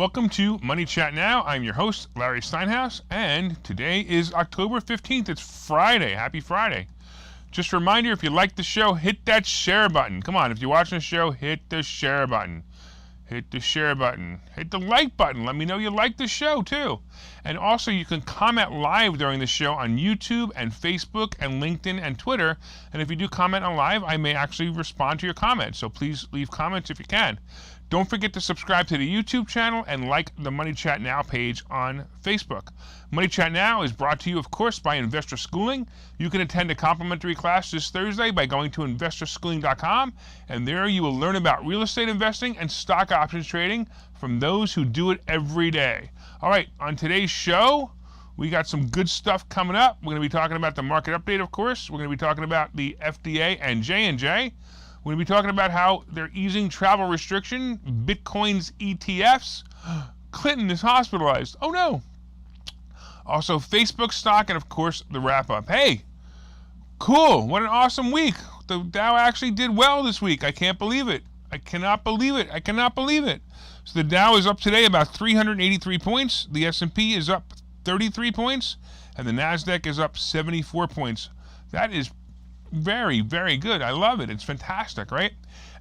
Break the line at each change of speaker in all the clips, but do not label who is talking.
Welcome to Money Chat Now. I'm your host, Larry Steinhouse, and today is October 15th. It's Friday. Happy Friday. Just a reminder, if you like the show, hit that share button. Come on, if you're watching the show, hit the share button. Hit the share button. Hit the like button. Let me know you like the show, too. And also, you can comment live during the show on YouTube and Facebook and LinkedIn and Twitter. And if you do comment on live, I may actually respond to your comments. So please leave comments if you can. Don't forget to subscribe to the YouTube channel and like the Money Chat Now page on Facebook. Money Chat Now is brought to you, of course, by Investor Schooling. You can attend a complimentary class this Thursday by going to investorschooling.com, and there you will learn about real estate investing and stock options trading from those who do it every day. All right, on today's show, we got some good stuff coming up. We're going to be talking about the market update, of course. We're going to be talking about the FDA and J&J. We're going to be talking about how they're easing travel restriction, Bitcoin's ETFs. Clinton is hospitalized. Oh no. Also, Facebook stock, and of course, the wrap-up. Hey, cool. What an awesome week. The Dow actually did well this week. I can't believe it. I cannot believe it. I cannot believe it. So the Dow is up today about 383 points. The S&P is up 33 points. And the NASDAQ is up 74 points. That is very, very good. I love it. It's fantastic, right?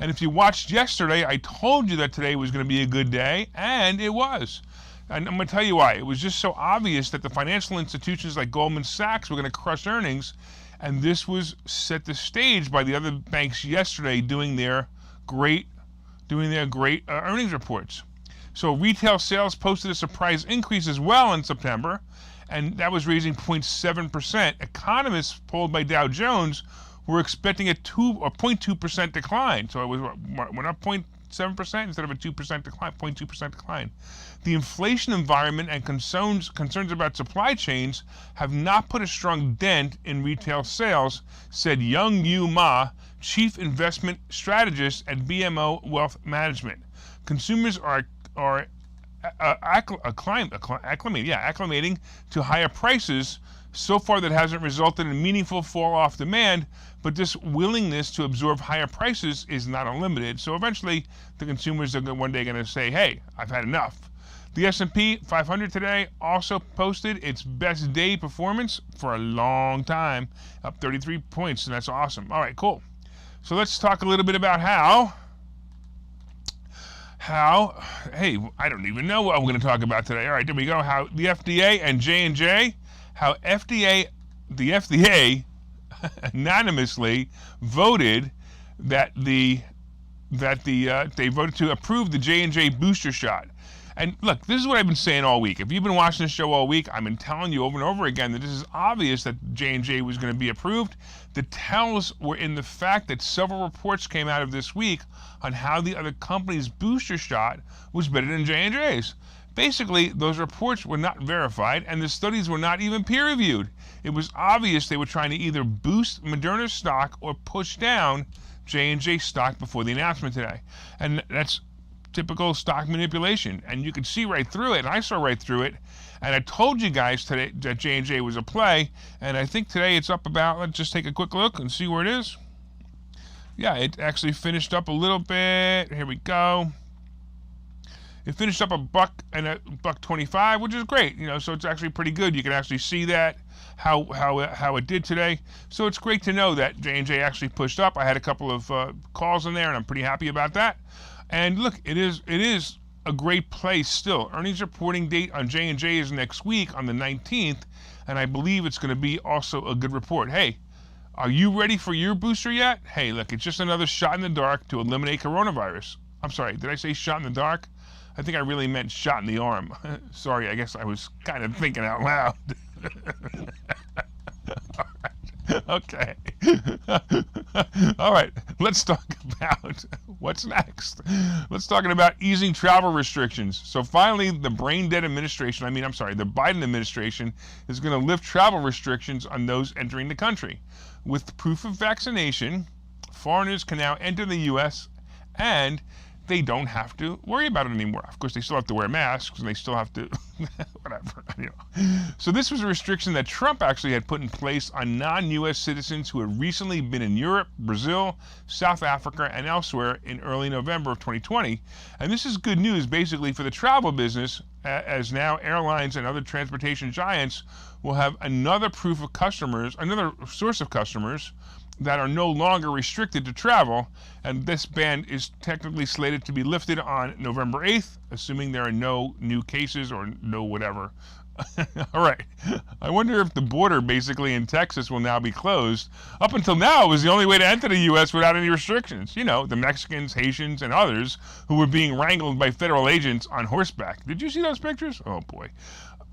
And if you watched yesterday, I told you that today was going to be a good day, and it was. And I'm going to tell you why. It was just so obvious that the financial institutions like Goldman Sachs were going to crush earnings, and this was set the stage by the other banks yesterday doing their great earnings reports. So retail sales posted a surprise increase as well in September, and that was raising 0.7%. Economists polled by Dow Jones were expecting a 0.2% decline. So it went up 0.7% instead of a 2% decline, 0.2% decline. The inflation environment and concerns about supply chains have not put a strong dent in retail sales, said Young Yu Ma, chief investment strategist at BMO Wealth Management. Consumers are acclimating to higher prices. So far, that hasn't resulted in meaningful fall-off demand, but this willingness to absorb higher prices is not unlimited. So eventually, the consumers are one day going to say, hey, I've had enough. The S&P 500 today also posted its best day performance for a long time, up 33 points, and that's awesome. All right, cool. So let's talk a little bit about hey, I don't even know what I'm going to talk about today. All right, there we go. How the FDA and J&J, how the FDA unanimously voted that they voted to approve the J&J booster shot. And look, this is what I've been saying all week. If you've been watching this show all week, I've been telling you over and over again that this is obvious that J&J was going to be approved. The tells were in the fact that several reports came out of this week on how the other company's booster shot was better than J&J's. Basically, those reports were not verified, and the studies were not even peer-reviewed. It was obvious they were trying to either boost Moderna's stock or push down J&J stock before the announcement today. And that's typical stock manipulation, and you could see right through it, and I saw right through it, and I told you guys today that J&J was a play, and I think today it's up about, let's just take a quick look and see where it is. Yeah, it actually finished up a little bit. Here we go. It finished up $1.25, which is great, so it's actually pretty good. You can actually see that, how it did today. So it's great to know that J&J actually pushed up. I had a couple of calls in there, and I'm pretty happy about that. And look, it is a great place still. Earnings reporting date on J&J is next week on the 19th, and I believe it's going to be also a good report. Hey, are you ready for your booster yet? Hey, look, it's just another shot in the dark to eliminate coronavirus. I'm sorry, did I say shot in the dark? I think I really meant shot in the arm. Sorry, I guess I was kind of thinking out loud. Okay. All right, let's talk about what's next. Let's talk about easing travel restrictions. So finally, the Biden administration is going to lift travel restrictions on those entering the country. With proof of vaccination, foreigners can now enter the U.S. and they don't have to worry about it anymore. Of course, they still have to wear masks, and they still have to, whatever. So this was a restriction that Trump actually had put in place on non-U.S. citizens who had recently been in Europe, Brazil, South Africa, and elsewhere in early November of 2020. And this is good news, basically, for the travel business, as now airlines and other transportation giants will have another proof of customers, another source of customers that are no longer restricted to travel, and this ban is technically slated to be lifted on November 8th, assuming there are no new cases or no whatever. All right. I wonder if the border basically in Texas will now be closed. Up until now, it was the only way to enter the U.S. without any restrictions. You know, the Mexicans, Haitians, and others who were being wrangled by federal agents on horseback. Did you see those pictures? Oh, boy.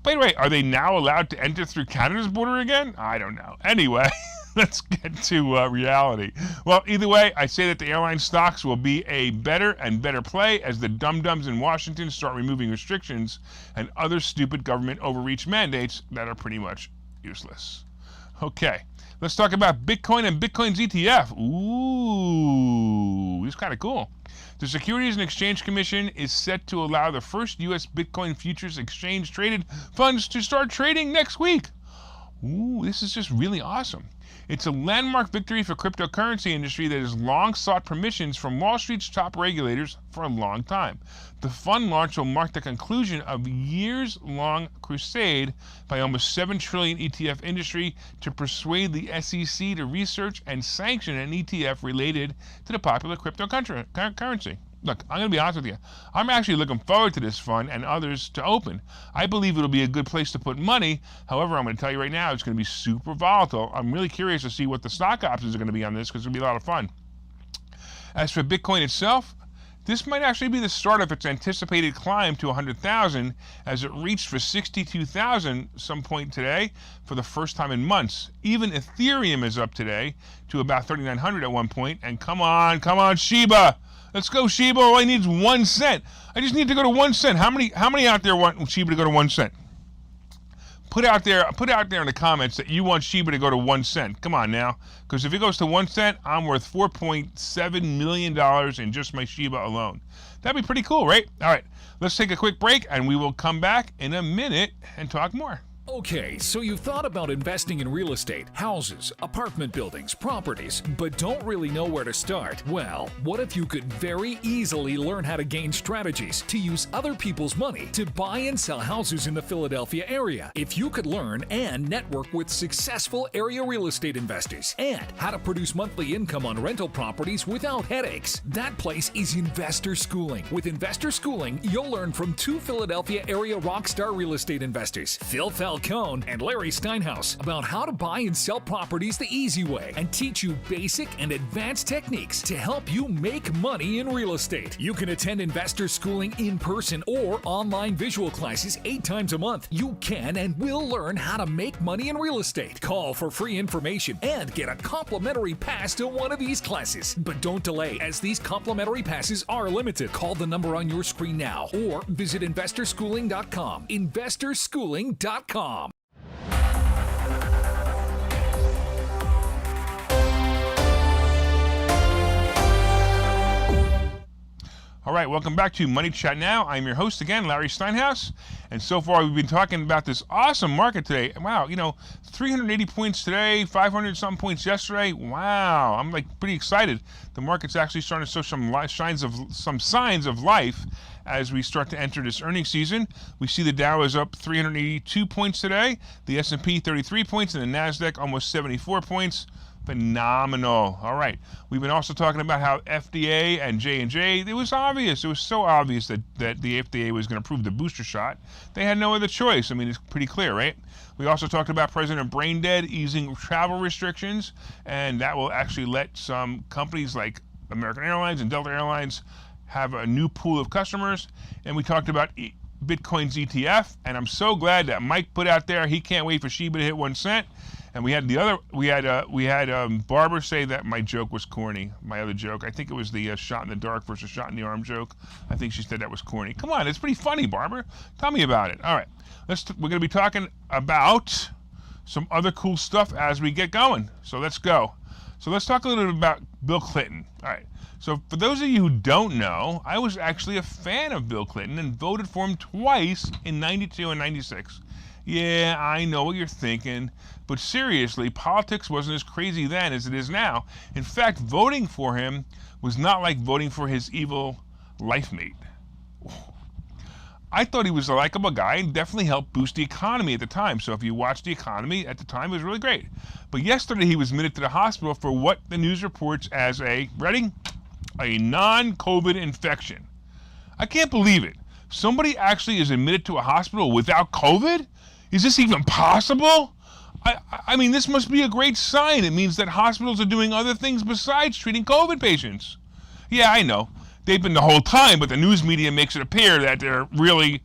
By the way, are they now allowed to enter through Canada's border again? I don't know. Anyway, let's get to reality. Well, either way, I say that the airline stocks will be a better and better play as the dum-dums in Washington start removing restrictions and other stupid government overreach mandates that are pretty much useless. Okay, let's talk about Bitcoin and Bitcoin's ETF. Ooh, it's kind of cool. The Securities and Exchange Commission is set to allow the first U.S. Bitcoin futures exchange traded funds to start trading next week. Ooh, this is just really awesome. It's a landmark victory for cryptocurrency industry that has long sought permissions from Wall Street's top regulators for a long time. The fund launch will mark the conclusion of years-long crusade by almost $7 trillion ETF industry to persuade the SEC to research and sanction an ETF related to the popular cryptocurrency. Look, I'm going to be honest with you. I'm actually looking forward to this fund and others to open. I believe it'll be a good place to put money. However, I'm going to tell you right now, it's going to be super volatile. I'm really curious to see what the stock options are going to be on this because it's going to be a lot of fun. As for Bitcoin itself, this might actually be the start of its anticipated climb to 100,000 as it reached for 62,000 some point today for the first time in months. Even Ethereum is up today to about 3,900 at one point. And come on, Shiba. Let's go, Shiba. All I need is 1 cent. I just need to go to 1 cent. How many out there want Shiba to go to 1 cent? Put out there in the comments that you want Shiba to go to 1 cent. Come on now. Because if it goes to 1 cent, I'm worth $4.7 million in just my Shiba alone. That'd be pretty cool, right? All right. Let's take a quick break, and we will come back in a minute and talk more.
Okay, so you've thought about investing in real estate, houses, apartment buildings, properties, but don't really know where to start? Well, what if you could very easily learn how to gain strategies to use other people's money to buy and sell houses in the Philadelphia area? If you could learn and network with successful area real estate investors and how to produce monthly income on rental properties without headaches, that place is Investor Schooling. With Investor Schooling, you'll learn from two Philadelphia area rockstar real estate investors, Phil Falcone and Larry Steinhouse, about how to buy and sell properties the easy way and teach you basic and advanced techniques to help you make money in real estate. You can attend Investor Schooling in person or online visual classes 8 times a month. You can and will learn how to make money in real estate. Call for free information and get a complimentary pass to one of these classes. But don't delay, as these complimentary passes are limited. Call the number on your screen now or visit investorschooling.com. investorschooling.com.
All right, welcome back to Money Chat Now. I'm your host again, Larry Steinhouse. And so far, we've been talking about this awesome market today. Wow, 380 points today, 500 something points yesterday. Wow, I'm pretty excited. The market's actually starting to show some signs of life as we start to enter this earnings season. We see the Dow is up 382 points today, the S&P 33 points, and the NASDAQ almost 74 points. Phenomenal. All right. We've been also talking about how FDA and J&J, it was so obvious that the FDA was going to approve the booster shot. They had no other choice. I mean, it's pretty clear, right? We also talked about President Braindead easing travel restrictions, and that will actually let some companies like American Airlines and Delta Airlines have a new pool of customers. And we talked about Bitcoin's ETF, and I'm so glad that Mike put out there he can't wait for Shiba to hit 1 cent. And we had Barbara say that my joke was corny. My other joke, I think it was the shot in the dark versus shot in the arm joke. I think she said that was corny. Come on, it's pretty funny, Barbara. Tell me about it. All right, we're going to be talking about some other cool stuff as we get going. So let's go. So let's talk a little bit about Bill Clinton. All right. So for those of you who don't know, I was actually a fan of Bill Clinton and voted for him twice in 92 and 96. Yeah, I know what you're thinking, but seriously, politics wasn't as crazy then as it is now. In fact, voting for him was not like voting for his evil life mate. I thought he was a likable guy and definitely helped boost the economy at the time. So if you watch the economy at the time, it was really great. But yesterday he was admitted to the hospital for what the news reports as a non-COVID infection. I can't believe it. Somebody actually is admitted to a hospital without COVID? Is this even possible? I mean, this must be a great sign. It means that hospitals are doing other things besides treating COVID patients. Yeah, I know. They've been the whole time, but the news media makes it appear that they're really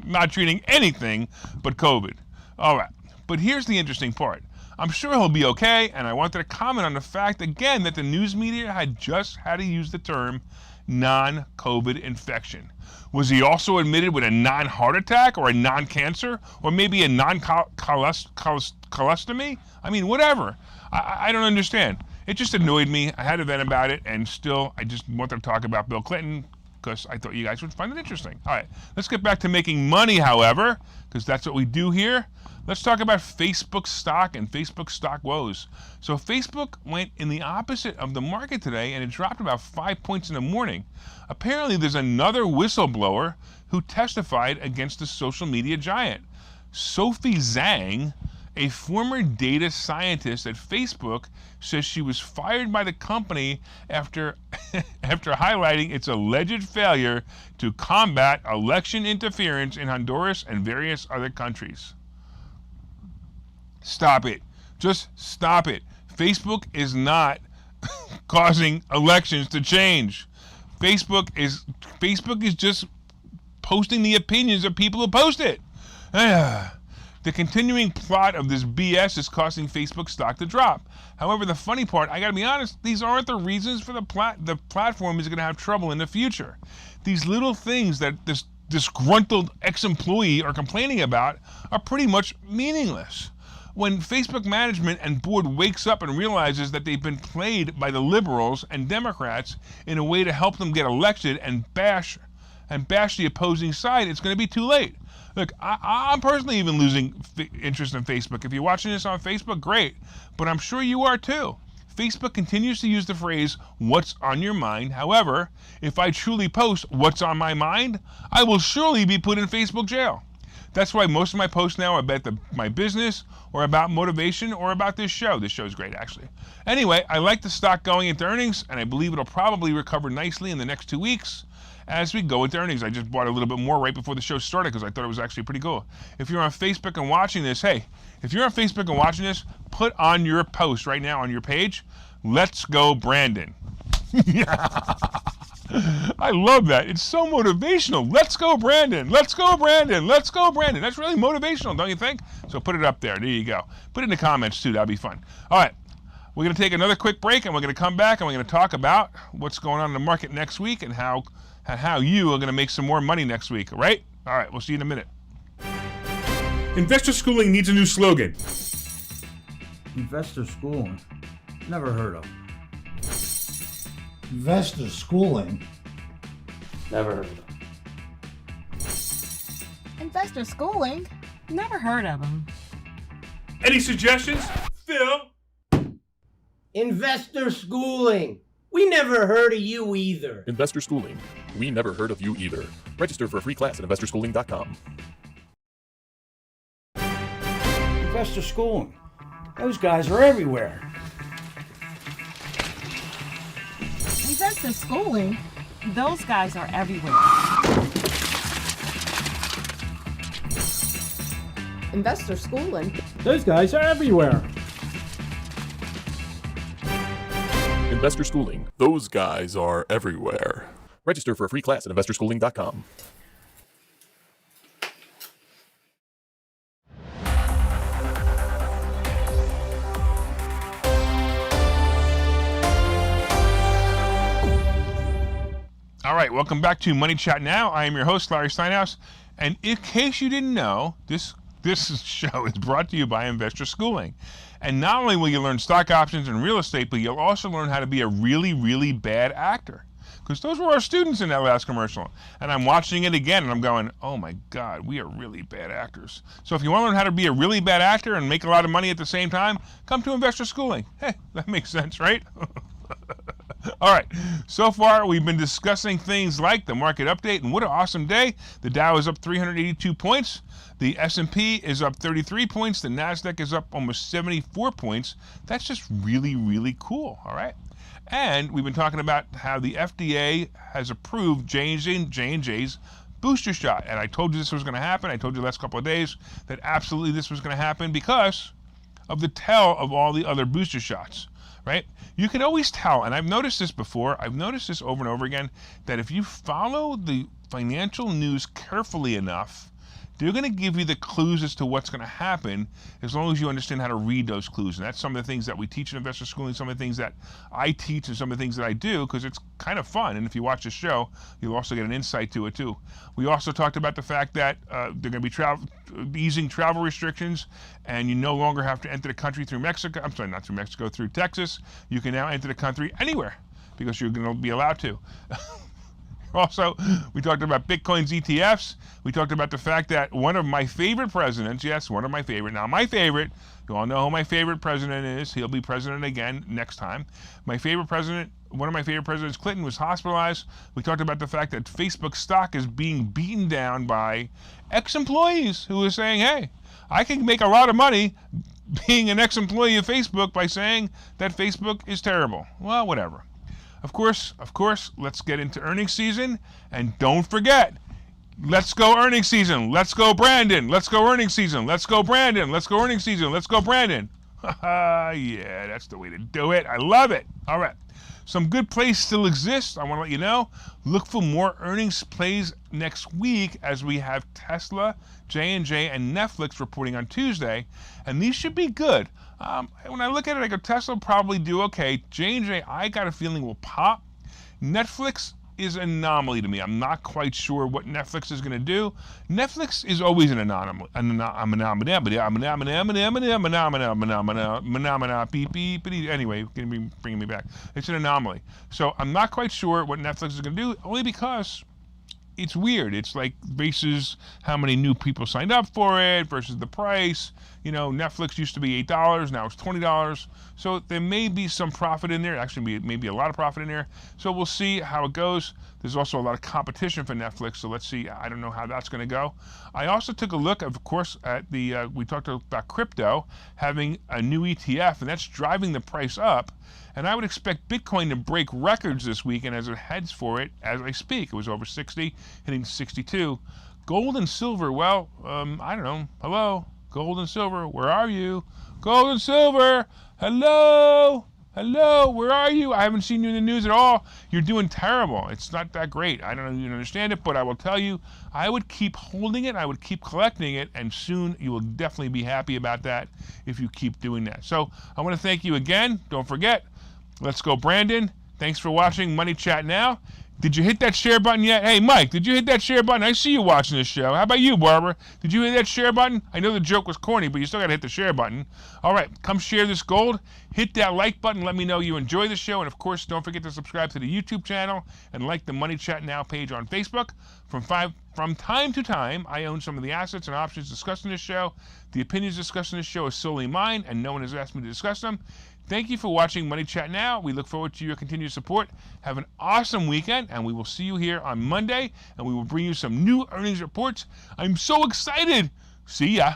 not treating anything but COVID. All right, but here's the interesting part. I'm sure he'll be okay, and I wanted to comment on the fact, again, that the news media had just had to use the term non-COVID infection. Was he also admitted with a non-heart attack or a non-cancer or maybe a non-colostomy? I mean, whatever. I don't understand. It just annoyed me. I had to vent about it, and still, I just wanted to talk about Bill Clinton because I thought you guys would find it interesting. All right, let's get back to making money, however, because that's what we do here. Let's talk about Facebook stock and Facebook stock woes. So Facebook went in the opposite of the market today, and it dropped about 5 points in the morning. Apparently, there's another whistleblower who testified against the social media giant. Sophie Zhang, a former data scientist at Facebook, says she was fired by the company after highlighting its alleged failure to combat election interference in Honduras and various other countries. Stop it. Just stop it. Facebook is not causing elections to change. Facebook is just posting the opinions of people who post it. The continuing plot of this BS is causing Facebook stock to drop. However, the funny part, I gotta be honest, these aren't the reasons for the platform is gonna have trouble in the future. These little things that this disgruntled ex-employee are complaining about are pretty much meaningless. When Facebook management and board wakes up and realizes that they've been played by the liberals and Democrats in a way to help them get elected and bash the opposing side, it's going to be too late. Look, I'm personally even losing interest in Facebook. If you're watching this on Facebook, great, but I'm sure you are too. Facebook continues to use the phrase, what's on your mind. However, if I truly post what's on my mind, I will surely be put in Facebook jail. That's why most of my posts now are about my business or about motivation or about this show. This show is great, actually. Anyway, I like the stock going into earnings, and I believe it'll probably recover nicely in the next 2 weeks as we go into earnings. I just bought a little bit more right before the show started because I thought it was actually pretty cool. If you're on Facebook and watching this, hey, if you're on Facebook and watching this, put on your post right now on your page, let's go Brandon. I love that. It's so motivational. Let's go, Brandon. Let's go, Brandon. Let's go, Brandon. That's really motivational, don't you think? So put it up there. There you go. Put it in the comments, too. That'll be fun. All right. We're going to take another quick break, and we're going to come back, and we're going to talk about what's going on in the market next week and how you are going to make some more money next week, all right? All right. We'll see you in a minute. Investor Schooling needs a new slogan.
Investor Schooling? Never heard of.
Investor Schooling?
Never heard of.
Investor Schooling? Never heard of them.
Any suggestions? Phil?
Investor Schooling. We never heard of you either.
Investor Schooling. We never heard of you either. Register for a free class at investorschooling.com.
Investor Schooling. Those guys are everywhere.
Investor Schooling? Those guys are everywhere.
Investor Schooling?
Those guys are everywhere.
Investor Schooling. Those guys are everywhere. Register for a free class at investorschooling.com.
All right, welcome back to Money Chat Now. I am your host, Larry Steinhouse. And in case you didn't know, this show is brought to you by Investor Schooling. And not only will you learn stock options and real estate, but you'll also learn how to be a really, really bad actor. Because those were our students in that last commercial. And I'm watching it again and I'm going, oh my God, we are really bad actors. So if you want to learn how to be a really bad actor and make a lot of money at the same time, come to Investor Schooling. Hey, that makes sense, right? All right, so far we've been discussing things like the market update, and what an awesome day. The Dow is up 382 points. The S&P is up 33 points. The NASDAQ is up almost 74 points. That's just really, really cool, all right? And we've been talking about how the FDA has approved J&J's booster shot. And I told you this was going to happen. I told you the last couple of days that absolutely this was going to happen because of the tell of all the other booster shots, right? You can always tell, and I've noticed this before, I've noticed this over and over again, that if you follow the financial news carefully enough, they're going to give you the clues as to what's going to happen as long as you understand how to read those clues. And that's some of the things that we teach in Investor Schooling, some of the things that I teach, and some of the things that I do, because it's kind of fun. And if you watch the show, you'll also get an insight to it too. We also talked about the fact that they're going to be easing travel restrictions, and you no longer have to enter the country through Mexico. I'm sorry, not through Mexico, through Texas. You can now enter the country anywhere because you're going to be allowed to. Also, we talked about Bitcoin's ETFs. We talked about the fact that one of my favorite presidents, yes, one of my favorite. Now, my favorite, you all know who my favorite president is. He'll be president again next time. My favorite president, one of my favorite presidents, Clinton, was hospitalized. We talked about the fact that Facebook stock is being beaten down by ex-employees who are saying, hey, I can make a lot of money being an ex-employee of Facebook by saying that Facebook is terrible. Well, whatever. Of course, let's get into earnings season. And don't forget, let's go earnings season. Let's go Brandon. Let's go earnings season. Let's go Brandon. Let's go earnings season. Let's go Brandon. Yeah, that's the way to do it. I love it. All right. Some good plays still exist. I want to let you know. Look for more earnings plays next week as we have Tesla, J&J, and Netflix reporting on Tuesday. And these should be good. When I look at it, I go, Tesla will probably do okay. J&J, I got a feeling will pop. Netflix is an anomaly to me. I'm not quite sure what Netflix is going to do. Netflix is always an anomaly. Anyway, bringing me back. It's an anomaly. So I'm not quite sure what Netflix is going to do, only because it's weird. It's like versus how many new people signed up for it versus the price. You know, Netflix used to be $8, now it's $20. So there may be some profit in there. Actually, maybe a lot of profit in there. So we'll see how it goes. There's also a lot of competition for Netflix, so let's see. I don't know how that's going to go. I also took a look, of course, at the, we talked about crypto having a new ETF, and that's driving the price up. And I would expect Bitcoin to break records this weekend as it heads for it as I speak. It was over 60, hitting 62. Gold and silver, well, I don't know. Hello, gold and silver, where are you? Gold and silver, hello, where are you? I haven't seen you in the news at all. You're doing terrible. It's not that great. I don't even understand it, but I will tell you, I would keep holding it. I would keep collecting it, and soon you will definitely be happy about that if you keep doing that. So I want to thank you again. Don't forget, let's go Brandon. Thanks for watching Money Chat Now. Did you hit that share button yet? Hey, Mike, did you hit that share button? I see you watching this show. How about you, Barbara? Did you hit that share button? I know the joke was corny, but you still got to hit the share button. All right, come share this gold. Hit that like button. Let me know you enjoy the show. And, of course, don't forget to subscribe to the YouTube channel and like the Money Chat Now page on Facebook. From time to time, I own some of the assets and options discussed in this show. The opinions discussed in this show are solely mine, and no one has asked me to discuss them. Thank you for watching Money Chat Now. We look forward to your continued support. Have an awesome weekend, and we will see you here on Monday, and we will bring you some new earnings reports. I'm so excited. See ya.